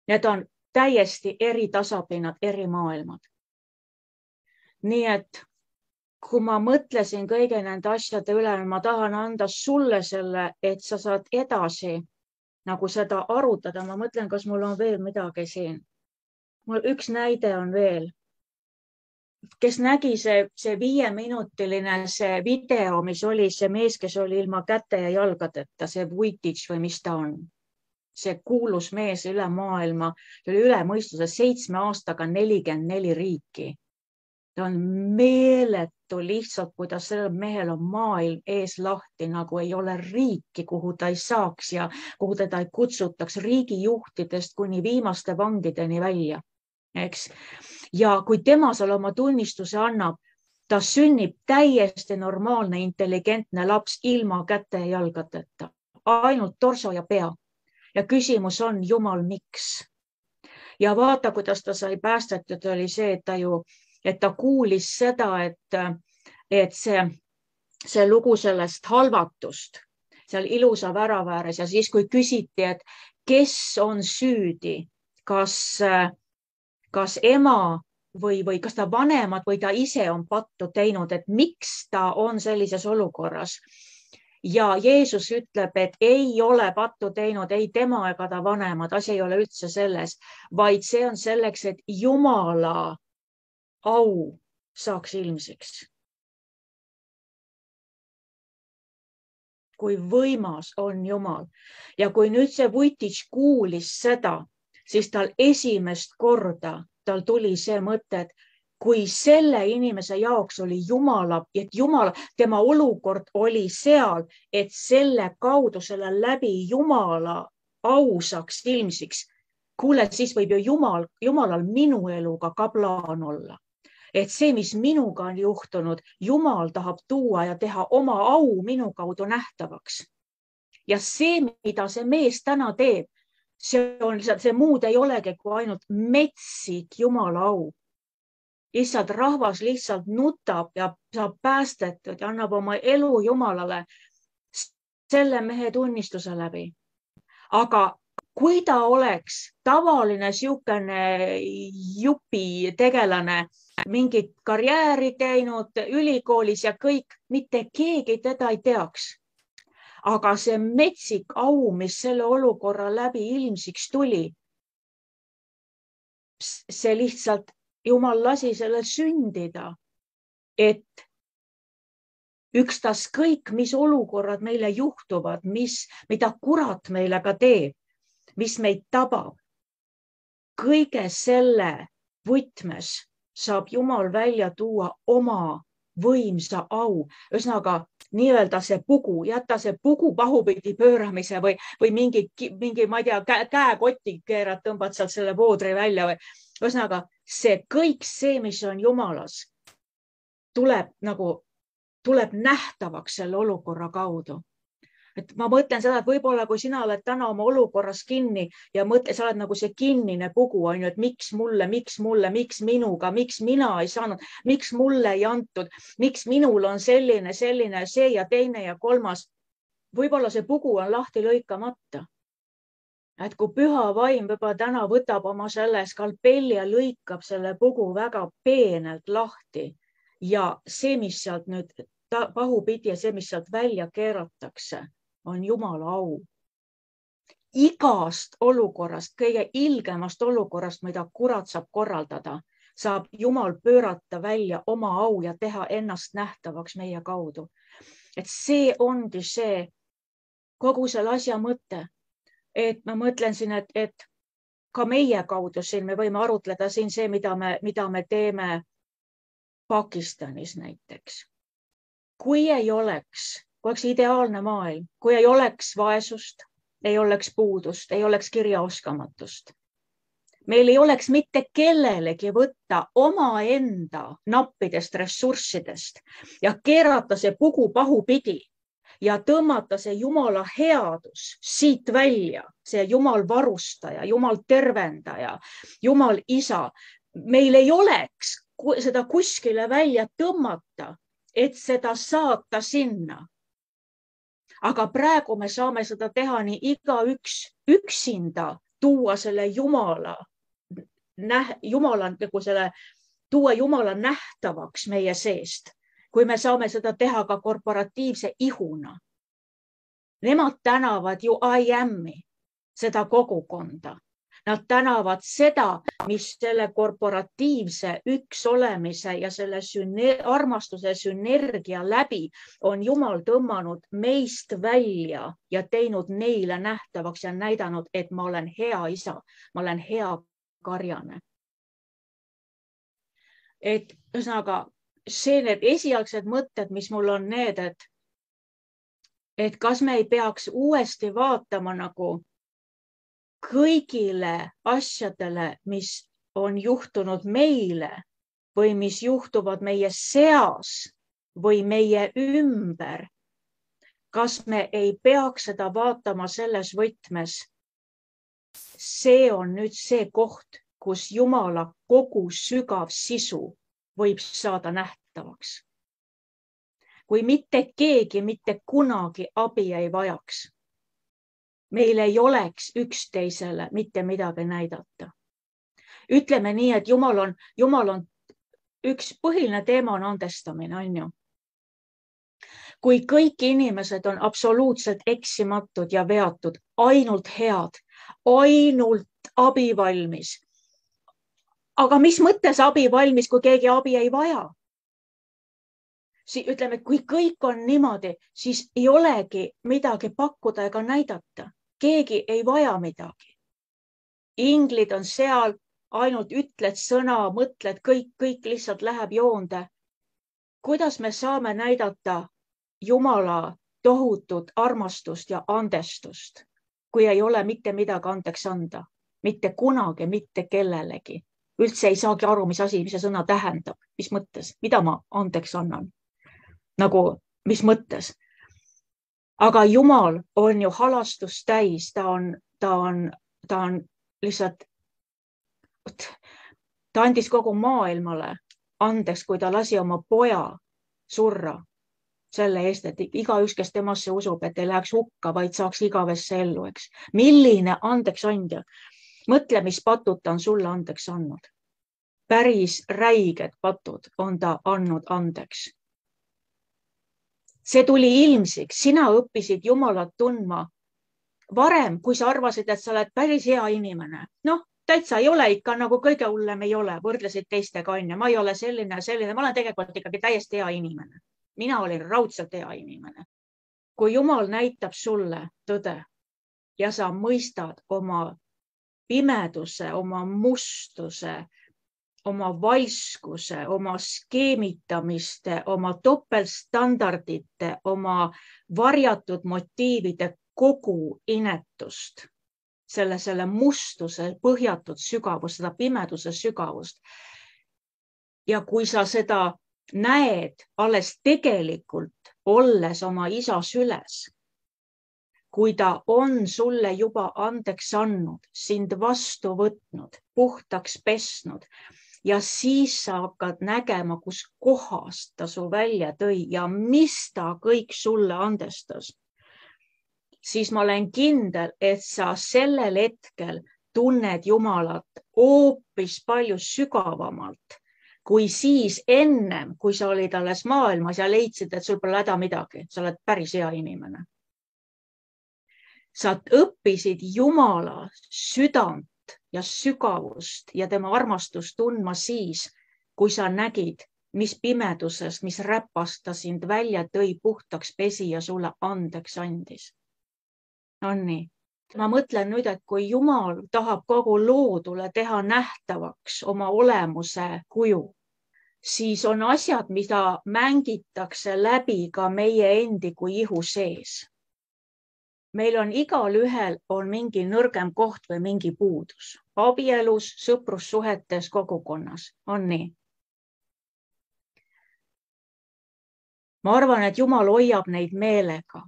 Need on täiesti eri tasapinnad, eri maailmad. Nii et kui ma mõtlesin kõige nende asjade üle, ma tahan anda sulle selle, et sa saad edasi nagu seda arutada. Ma mõtlen, kas mul on veel midagi siin. Mul üks näide on veel. Kes nägi see 5-minutiline see video, mis oli see mees, kes oli ilma käte ja jalgadeta, see Vujtitš või mis ta on. See kuulus mees üle maailma, oli üle mõistuse 7 aastaga 44 riiki. Ta on meeletu lihtsalt, kuidas sellel mehel on maailm ees lahti, nagu ei ole riiki, kuhu ta ei saaks ja kuhu teda ei kutsutaks, riigijuhtidest kuni viimaste vangideni välja. Eks? Ja kui tema seal oma tunnistuse annab, ta sünnib täiesti normaalne, intelligentne laps ilma käte ja jalgadeta, ainult torso ja pea. Ja küsimus on, Jumal, miks? Ja vaata, kuidas ta sai päästetud, oli see, et ta kuulis seda, et see lugu sellest halvatust seal ilusa värava ääres ja siis, kui küsiti, et kes on süüdi, kas ema või kas ta vanemad või ta ise on pattu teinud, et miks ta on sellises olukorras. Ja Jeesus ütleb, et ei ole pattu teinud ei tema ega ta vanemad, asi ei ole üldse selles, vaid see on selleks, et Jumala au saaks ilmsiks. Kui võimas on Jumal. Ja kui nüüd see Vujtitš kuulis seda, siis tal esimest korda tal tuli see mõte, et kui selle inimese jaoks oli Jumala, tema olukord oli seal, et selle kaudu, selle läbi Jumala au saaks ilmsiks. Kuule, siis võib ju Jumalal minu eluga ka plaan olla. Et see, mis minuga on juhtunud, Jumal tahab tuua ja teha oma au minu kaudu nähtavaks. Ja see, mida see mees täna teeb, see muud ei olegi kui ainult metsik Jumala au. Lihtsalt rahvas lihtsalt nutab ja saab päästetud ja annab oma elu Jumalale selle mehe tunnistuse läbi. Aga kui ta oleks tavaline siukene jupi tegelane, mingit karjääri käinud ülikoolis ja kõik, mitte keegi teda ei teaks. Aga see metsik au, mis selle olukorra läbi ilmsiks tuli, see lihtsalt Jumal lasi selle sündida, et ükstaskõik, mis olukorrad meile juhtuvad, mida kurat meile ka teeb, mis meid tabab, kõige selle võtmes saab Jumal välja tuua oma võimsa au. Ühesõnaga, nii-öelda see pugu, jätta see pugu pahupidi pööramise või mingi, ma ei tea, käekotti keerad, tõmbad sealt selle voodri välja. Ühesõnaga, kõik see, mis on Jumalas, tuleb nähtavaks selle olukorra kaudu. Et ma mõtlen seda, et võib-olla kui sina oled täna oma olukorras kinni ja sa oled nagu see kinnine pugu, et miks mulle, miks minuga, miks mina ei saanud, miks mulle ei antud, miks minul on selline, see ja teine ja kolmas. Võib-olla see pugu on lahti lõikamata. Et kui püha vaim juba täna võtab oma selle skalpelli ja lõikab selle pugu väga peenelt lahti ja see, mis sealt nüüd pahupidi ja see, mis sealt välja keeratakse, on Jumala au. Igast olukorrast, kõige ilgemast olukorrast, mida kurat saab korraldada, saab Jumal pöörata välja oma au ja teha ennast nähtavaks meie kaudu. Et see ongi see kogu selle asja mõte. Et ma mõtlen siin, et ka meie kaudu siin me võime arutleda siin see, mida me teeme Pakistanis näiteks. Kui oleks ideaalne maailm, kui ei oleks vaesust, ei oleks puudust, ei oleks kirjaoskamatust. Meil ei oleks mitte kellelegi võtta omaenda nappidest ressurssidest ja keerata see pugu pahupidi ja tõmmata see Jumala headus siit välja, see Jumal varustaja, Jumal tervendaja, Jumal isa. Meil ei oleks seda kuskile välja tõmmata, et seda saata sinna. Aga praegu me saame seda teha nii igaüks üksinda, tuua selle tuua Jumala nähtavaks meie seest, kui me saame seda teha ka korporatiivse ihuna. Nemad tänavad ju I am'i, seda kogukonda. Nad tänavad seda, mis selle korporatiivse üks olemise ja selle armastuse sünergia läbi on Jumal tõmmanud meist välja ja teinud neile nähtavaks ja näidanud, et ma olen hea isa, ma olen hea karjane. Et ühesõnaga, need esialgsed mõtted, mis mul on need, et kas me ei peaks uuesti vaatama nagu kõigile asjadele, mis on juhtunud meile või mis juhtuvad meie seas või meie ümber, kas me ei peaks seda vaatama selles võtmes? See on nüüd see koht, kus Jumala kogu sügav sisu võib saada nähtavaks. Kui mitte keegi mitte kunagi abi ei vajaks, meil ei oleks üksteisele mitte midagi näidata. Ütleme nii, et Jumal on üks põhiline teema on andestamine, on ju. Kui kõik inimesed on absoluutselt eksimatud ja veatud, ainult head, ainult abivalmis. Aga mis mõttes abivalmis, kui keegi abi ei vaja? Ütleme, kui kõik on niimoodi, siis ei olegi midagi pakkuda ega näidata. Keegi ei vaja midagi. Inglid on seal, ainult ütled sõna, mõtled, kõik lihtsalt läheb joonde. Kuidas me saame näidata Jumala tohutut armastust ja andestust, kui ei ole mitte midagi andeks anda? Mitte kunagi, mitte kellelegi. Üldse ei saagi aru, mis asi, mis see sõna tähendab, mis mõttes, mida ma andeks annan. Nagu, mis mõttes? Aga Jumal on ju halastust täis, ta on lihtsalt, ta andis kogu maailmale andeks, kui ta lasi oma poja surra selle eest, et igaüks, kes temasse usub, et ei läheks hukka, vaid saaks igavesse ellu, eks. Milline andeks andja? Mõtle, mis patud ta on sulle andeks andnud. Päris räiged patud on ta andnud andeks. See tuli ilmsiks, sina õppisid Jumalat tundma varem, kui sa arvasid, et sa oled päris hea inimene. Noh, täitsa ei ole ikka, nagu kõige hullem ei ole, võrdlesid teistega on ja ma ei ole selline, ma olen tegelikult ikkagi täiesti hea inimene. Mina olin raudselt hea inimene. Kui Jumal näitab sulle tõde ja sa mõistad oma pimeduse, oma mustuse, oma valskuse, oma skeemitamiste, oma topeltstandardite, oma varjatud motiivide kogu inetust, selle mustuse põhjatud sügavust, seda pimeduse sügavust. Ja kui sa seda näed alles tegelikult olles oma isa süles, kui ta on sulle juba andeks andnud, sind vastu võtnud, puhtaks pesnud ja siis sa hakkad nägema, kus kohast ta su välja tõi ja mis ta kõik sulle andestas, siis ma olen kindel, et sa sellel hetkel tunned Jumalat hoopis palju sügavamalt kui siis ennem, kui sa olid alles maailmas ja leidsid, et sul pole häda midagi, sa oled päris hea inimene. Sa õppisid Jumala südant ja sügavust ja tema armastust tundma siis, kui sa nägid, mis pimedusest, mis räpast ta sind välja tõi, puhtaks pesi ja sulle andeks andis. On nii. Ma mõtlen nüüd, et kui Jumal tahab kogu loodule teha nähtavaks oma olemuse kuju, siis on asjad, mida mängitakse läbi ka meie endi kui ihu sees. Meil on igal ühel on mingi nõrgem koht või mingi puudus. Abielus, sõprussuhetes, kogukonnas. On nii? Ma arvan, et Jumal hoiab neid meelega.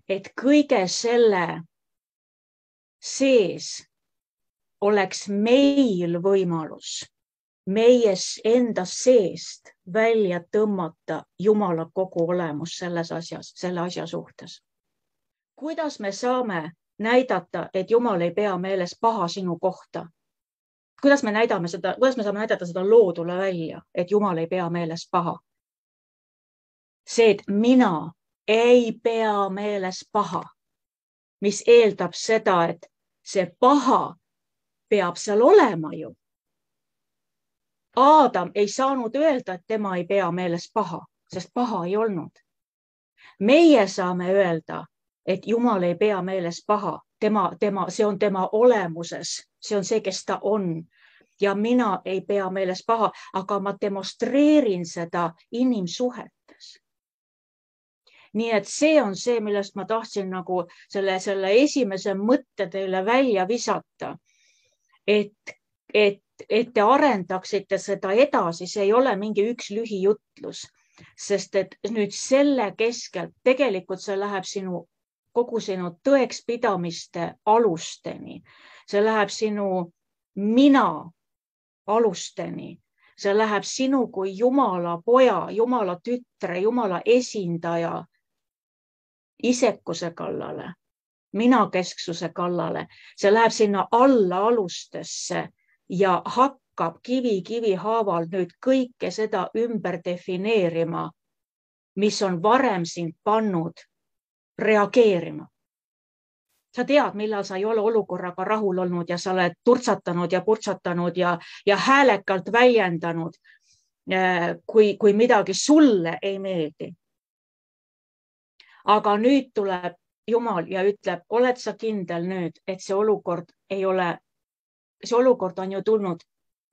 Et kõige selle sees oleks meil võimalus meie enda seest välja tõmmata Jumala kogu olemus selles asjas, selle asja suhtes. Kuidas me saame näidata, et Jumal ei pea meeles paha sinu kohta? Kuidas me saame näidata seda loodule välja, et Jumal ei pea meeles paha? See, et mina ei pea meeles paha, mis eeldab seda, et see paha peab seal olema ju. Aadam ei saanud öelda, et tema ei pea meeles paha, sest paha ei olnud. Meie saame öelda, et Jumal ei pea meeles paha, see on tema olemuses, see on see, kes ta on. Ja mina ei pea meeles paha, aga ma demonstreerin seda inimsuhetes. Nii et see on see, millest ma tahtsin nagu selle esimese mõtte teile välja visata. Et et te arendaksite seda edasi, see ei ole mingi üks lühijutlus, sest et nüüd selle keskel tegelikult see läheb kogu sinu tõekspidamiste alusteni. See läheb sinu mina alusteni. See läheb sinu kui Jumala poja, Jumala tütre, Jumala esindaja isekuse kallale, minakesksuse kallale. See läheb sinna alla alustesse ja hakkab kivi haaval nüüd kõike seda ümber defineerima, mis on varem sind pannud reageerima. Sa tead, millal sa ei ole olukorraga rahul olnud ja sa oled turtsatanud ja purtsatanud ja häälekalt väljendanud, kui midagi sulle ei meeldi. Aga nüüd tuleb Jumal ja ütleb, oled sa kindel nüüd, et see olukord on ju tulnud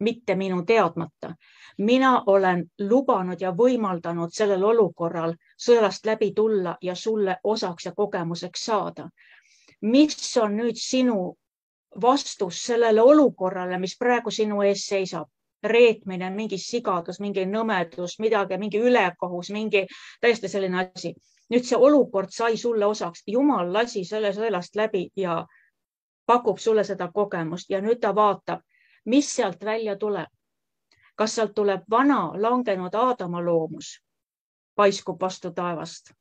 mitte minu teadmata. Mina olen lubanud ja võimaldanud sellel olukorral sõelast läbi tulla ja sulle osaks ja kogemuseks saada. Mis on nüüd sinu vastus sellele olukorrale, mis praegu sinu ees seisab? Reetmine, mingi sigadus, mingi nõmedus, midagi, mingi ülekohus, mingi täiesti selline asi. Nüüd see olukord sai sulle osaks. Jumal lasi selle sõelast läbi ja pakub sulle seda kogemust ja nüüd ta vaatab, mis sealt välja tuleb. Kas sealt tuleb vana langenud Aadama loomus, paiskub vastu taevast?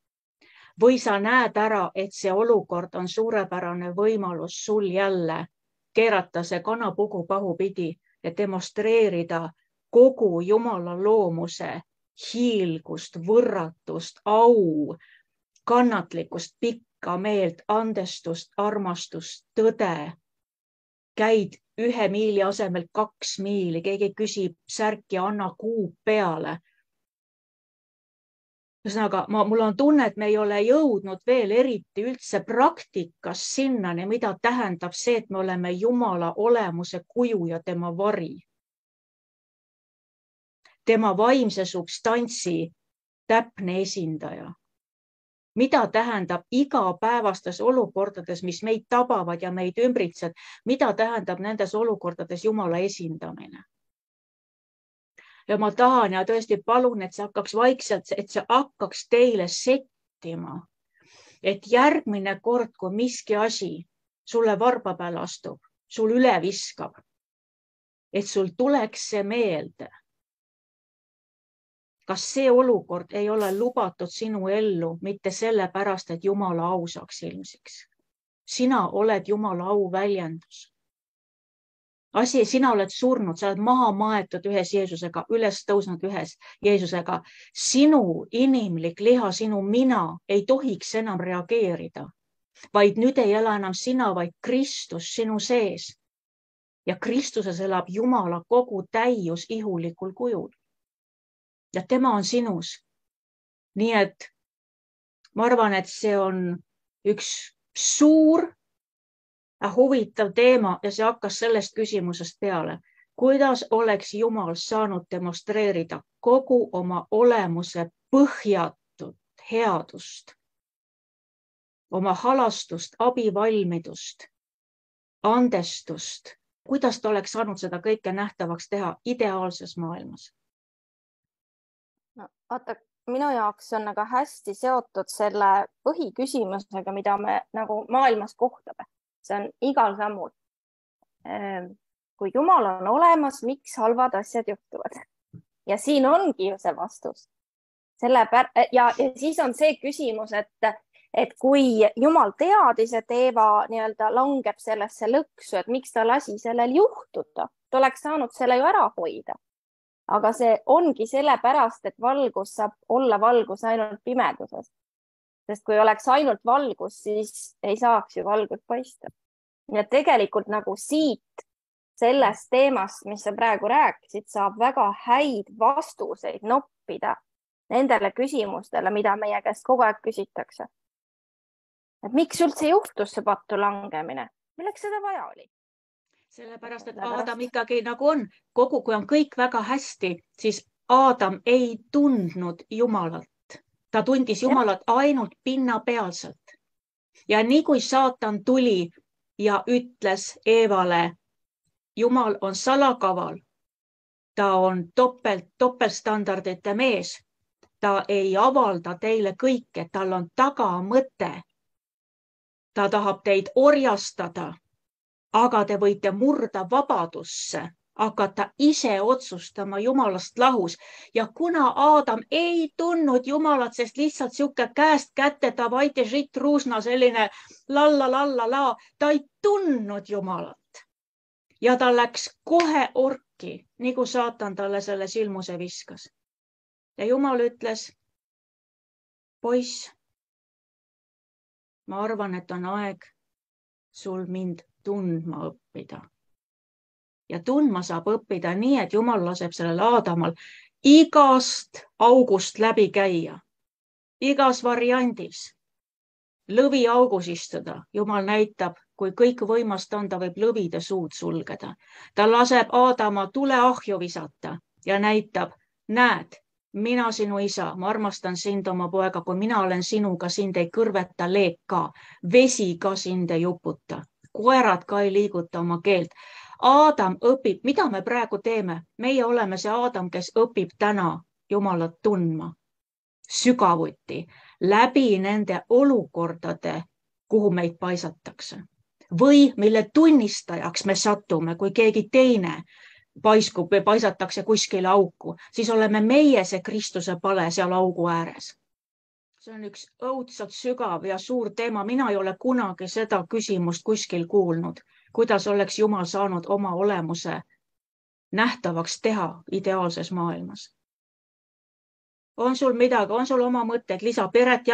Või sa näed ära, et see olukord on suurepärane võimalus sul jälle keerata see kanapugu pahupidi ja demonstreerida kogu Jumala loomuse hiilgust, võrratust, au, kannatlikkust, pikka meelt, andestust, armastust, tõde. Käid 1 miili asemel 2 miili, keegi küsib särki, anna kuub peale. Ühesõnaga, mul on tunne, et me ei ole jõudnud veel eriti üldse praktikas sinnani, mida tähendab see, et me oleme Jumala olemuse kuju ja tema vari. Tema vaimse substantsi täpne esindaja. Mida tähendab igapäevastes olukordades, mis meid tabavad ja meid ümbritsed, mida tähendab nendes olukordades Jumala esindamine? Ja ma tahan ja tõesti palun, et see hakkaks vaikselt, et see hakkaks teile settima, et järgmine kord, kui miski asi sulle varba peale astub, sul üle viskab, et sul tuleks see meelde. Kas see olukord ei ole lubatud sinu ellu mitte sellepärast, et Jumala au saaks ilmsiks? Sina oled Jumala au väljendus. Sina oled surnud, sa oled maha maetud ühes Jeesusega, üles tõusnud ühes Jeesusega. Sinu inimlik liha, sinu mina ei tohiks enam reageerida, vaid nüüd ei ela enam sina, vaid Kristus sinu sees. Ja Kristuses elab Jumala kogu täius ihulikul kujul. Ja tema on sinus. Nii et ma arvan, et see on üks suur huvitav teema ja see hakkas sellest küsimusest peale. Kuidas oleks Jumal saanud demonstreerida kogu oma olemuse põhjatut headust, oma halastust, abivalmidust, andestust? Kuidas ta oleks saanud seda kõike nähtavaks teha ideaalses maailmas? No, vaata, minu jaoks on aga hästi seotud selle põhiküsimusega, mida me nagu maailmas kohtame. See on igal sammul. Kui Jumal on olemas, miks halvad asjad juhtuvad? Ja siin ongi ju see vastus. Ja siis on see küsimus, et kui Jumal teadis, et Eeva nii-öelda langeb sellesse lõksu, et miks ta lasi sellel juhtuda, ta oleks saanud selle ju ära hoida. Aga see ongi sellepärast, et valgus saab olla valgus ainult pimeduses. Sest kui oleks ainult valgus, siis ei saaks ju valgust paista. Ja tegelikult nagu siit sellest teemast, mis sa praegu rääkisid, saab väga häid vastuseid noppida nendele küsimustele, mida meie käest kogu aeg küsitakse. Et miks üldse juhtus see pattu langemine? Milleks seda vaja oli? Sellepärast, et Aadam ikkagi nagu on, kui on kõik väga hästi, siis Aadam ei tundnud Jumalat. Ta tundis Jumalat ainult pinnapealselt. Ja nii kui saatan tuli ja ütles Eevale, Jumal on salakaval. Ta on topeltstandardite mees. Ta ei avalda teile kõike, tal on tagamõte. Ta tahab teid orjastada, aga te võite murda vabadusse, hakata ise otsustama Jumalast lahus. Ja kuna Aadam ei tundnud Jumalat, sest lihtsalt sihuke käest kätte tavaiti žitruusna selline lalla, ta ei tundnud Jumalat. Ja ta läks kohe orki, nagu saatan talle selle silmuse viskas. Ja Jumal ütles, poiss, ma arvan, et on aeg sul mind tundma õppida. Ja tundma saab õppida nii, et Jumal laseb sellel Aadamal igast august läbi käia. Igas variandis. Lõvi augus istuda. Jumal näitab, kui kõik võimast on, ta võib lõvide suud sulgeda. Ta laseb Aadama tuleahju visata ja näitab, näed, mina sinu isa, ma armastan sind oma poega, kui mina olen sinuga, sind ei kõrveta leek ka, vesi ka sind ei uputa, koerad ka ei liiguta oma keelt. Aadam õpib, mida me praegu teeme? Meie oleme see Aadam, kes õpib täna Jumalat tundma sügavuti läbi nende olukordade, kuhu meid paisatakse. Või mille tunnistajaks me satume, kui keegi teine paiskub või paisatakse kuskile auku, siis oleme meie see Kristuse pale seal augu ääres. See on üks õudselt sügav ja suur teema. Mina ei ole kunagi seda küsimust kuskil kuulnud, kuidas oleks Jumal saanud oma olemuse nähtavaks teha ideaalses maailmas. On sul midagi, on sul oma mõtteid? Liisa, Peret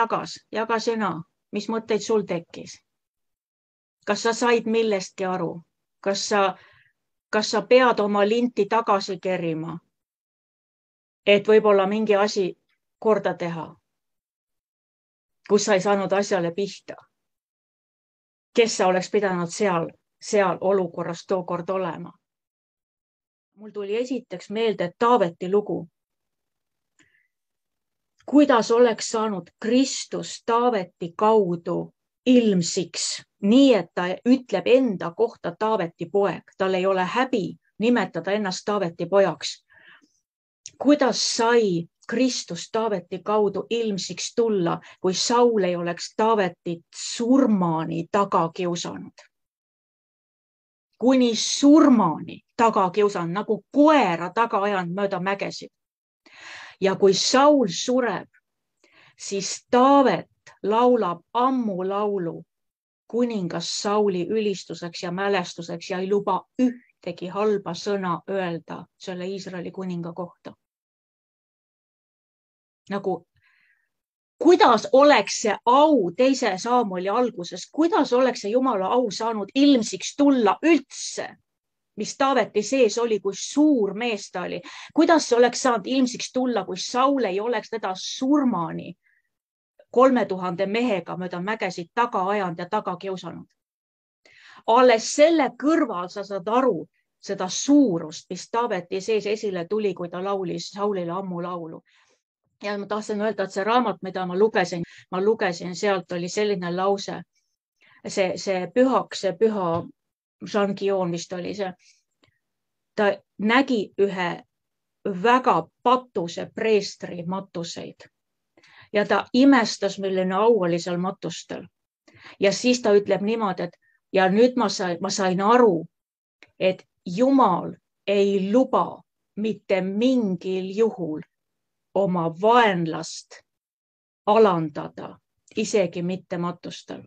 jaga sina, mis mõtteid sul tekkis? Kas sa said millestki aru? Kas sa pead oma linti tagasi kerima, et võib-olla mingi asi korda teha, kus sa ei saanud asjale pihta? Kes sa oleks pidanud seal olukorras tookord olema? Mul tuli esiteks meelde Taaveti lugu. Kuidas oleks saanud Kristus Taaveti kaudu ilmsiks, nii et ta ütleb enda kohta Taaveti poeg. Tal ei ole häbi nimetada ennast Taaveti pojaks. Kuidas sai Kristus Taaveti kaudu ilmsiks tulla, kui Saul ei oleks Taavetit surmani taga kiusanud? Kuni surmani taga kiusanud, nagu koera taga ajanud mööda mägesid. Ja kui Saul sureb, siis Taavet laulab ammulaulu kuningas Sauli ülistuseks ja mälestuseks ja ei luba ühtegi halba sõna öelda selle Iisraeli kuninga kohta. Nagu, kuidas oleks see au teise Saamoli alguses, kuidas oleks see Jumala au saanud ilmsiks tulla üldse, mis Taaveti sees oli, kui suur mees ta oli. Kuidas see oleks saanud ilmsiks tulla, kui Saul ei oleks teda surmani 3000 mehega mööda mägesid taga ajanud ja taga kiusanud. Alles selle kõrval sa saad aru seda suurust, mis Taaveti sees esile tuli, kui ta laulis Saulile ammulaulu. Ja ma tahtsin öelda, et see raamat, mida ma lugesin, sealt oli selline lause, see püha Jean Guillaume vist oli see. Ta nägi ühe väga patuse preestri matuseid ja ta imestas, milline au oli seal matustel. Ja siis ta ütleb niimoodi, et ja nüüd ma sain aru, et Jumal ei luba mitte mingil juhul oma vaenlast alandada, isegi mitte matustel.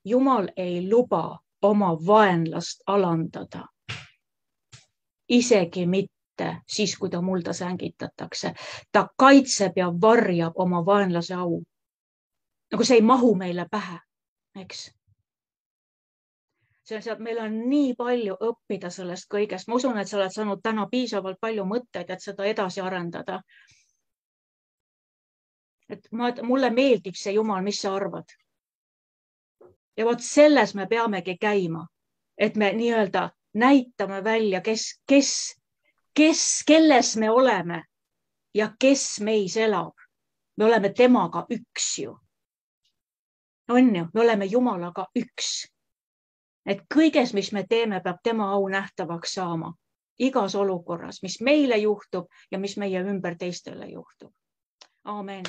Jumal ei luba oma vaenlast alandada, isegi mitte siis, kui ta mulda sängitatakse. Ta kaitseb ja varjab oma vaenlase au. Nagu see ei mahu meile pähe, eks? Meil on nii palju õppida sellest kõigest. Ma usun, et sa oled saanud täna piisavalt palju mõtteid, et seda edasi arendada. Et mulle meeldib see Jumal, mis sa arvad? Ja vot selles me peamegi käima, et me nii-öelda näitame välja, kelles me oleme ja kes meis elab. Me oleme temaga üks ju. On ju, me oleme Jumalaga üks. Et kõiges, mis me teeme, peab tema au nähtavaks saama. Igas olukorras, mis meile juhtub ja mis meie ümber teistele juhtub. Aamen.